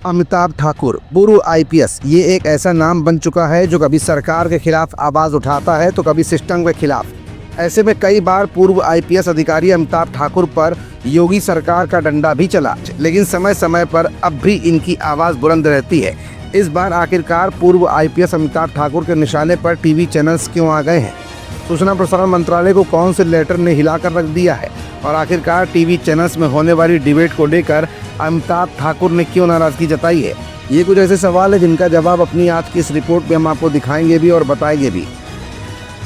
अमिताभ ठाकुर पूर्व आईपीएस, ये एक ऐसा नाम बन चुका है जो कभी सरकार के खिलाफ आवाज़ उठाता है तो कभी सिस्टम के खिलाफ। ऐसे में कई बार पूर्व आईपीएस अधिकारी अमिताभ ठाकुर पर योगी सरकार का डंडा भी चला, लेकिन समय समय पर अब भी इनकी आवाज़ बुलंद रहती है। इस बार आखिरकार पूर्व आईपीएस अमिताभ ठाकुर के निशाने पर टीवी चैनल्स क्यों आ गए हैं? सूचना प्रसारण मंत्रालय को कौन से लेटर ने हिलाकर रख दिया है? और आखिरकार टीवी चैनल्स में होने वाली डिबेट को लेकर अमिताभ ठाकुर ने क्यों नाराजगी जताई है? ये कुछ ऐसे सवाल है जिनका जवाब अपनी आज की इस रिपोर्ट में हम आपको दिखाएंगे भी और बताएंगे भी।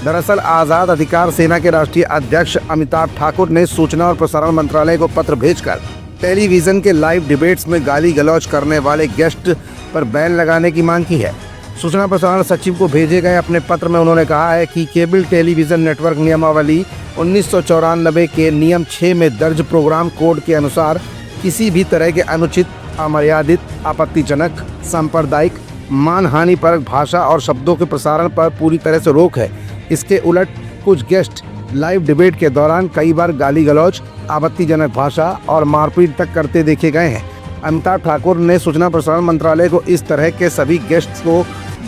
दरअसल आज़ाद अधिकार सेना के राष्ट्रीय अध्यक्ष अमिताभ ठाकुर ने सूचना और प्रसारण मंत्रालय को पत्र भेजकर टेलीविज़न के लाइव डिबेट्स में गाली गलौज करने वाले गेस्ट पर बैन लगाने की मांग की है। सूचना प्रसारण सचिव को भेजे गए अपने पत्र में उन्होंने कहा है कि केबल टेलीविज़न नेटवर्क नियमावली 1994 के नियम 6 में दर्ज प्रोग्राम कोड के अनुसार किसी भी तरह के अनुचित, अमर्यादित, आपत्तिजनक, सांप्रदायिक, मानहानिपरक भाषा और शब्दों के प्रसारण पर पूरी तरह से रोक है। इसके उलट कुछ गेस्ट लाइव डिबेट के दौरान कई बार गाली गलौज, आपत्तिजनक भाषा और मारपीट तक करते देखे गए हैं। अमिताभ ठाकुर ने सूचना प्रसारण मंत्रालय को इस तरह के सभी गेस्ट्स को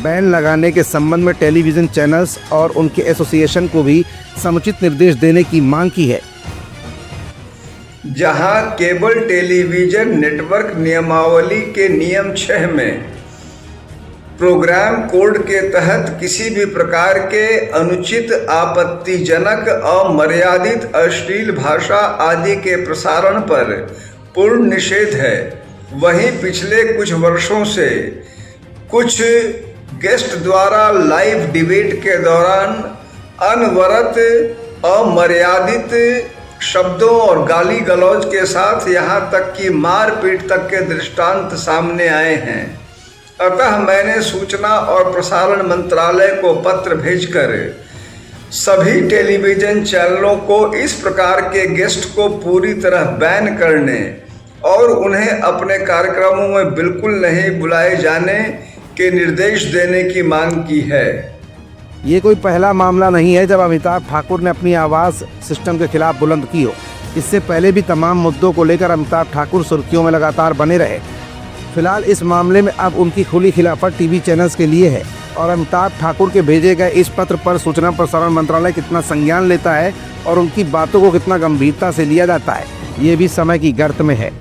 बैन लगाने के संबंध में टेलीविज़न चैनल्स और उनके एसोसिएशन को भी समुचित निर्देश देने की मांग की है। जहां केबल टेलीविज़न नेटवर्क नियमावली के नियम 6 में प्रोग्राम कोड के तहत किसी भी प्रकार के अनुचित, आपत्तिजनक, अमर्यादित, अश्लील भाषा आदि के प्रसारण पर पूर्ण निषेध है, वहीं पिछले कुछ वर्षों से कुछ गेस्ट द्वारा लाइव डिबेट के दौरान अनवरत, अमर्यादित शब्दों और गाली गलौज के साथ यहाँ तक कि मारपीट तक के दृष्टांत सामने आए हैं। अतः मैंने सूचना और प्रसारण मंत्रालय को पत्र भेजकर सभी टेलीविज़न चैनलों को इस प्रकार के गेस्ट को पूरी तरह बैन करने और उन्हें अपने कार्यक्रमों में बिल्कुल नहीं बुलाए जाने के निर्देश देने की मांग की है। ये कोई पहला मामला नहीं है जब अमिताभ ठाकुर ने अपनी आवाज़ सिस्टम के खिलाफ बुलंद की हो। इससे पहले भी तमाम मुद्दों को लेकर अमिताभ ठाकुर सुर्खियों में लगातार बने रहे। फिलहाल इस मामले में अब उनकी खुली खिलाफत टीवी चैनल्स के लिए है और अमिताभ ठाकुर के भेजे गए इस पत्र पर सूचना प्रसारण मंत्रालय कितना संज्ञान लेता है और उनकी बातों को कितना गंभीरता से लिया जाता है, ये भी समय की गर्त में है।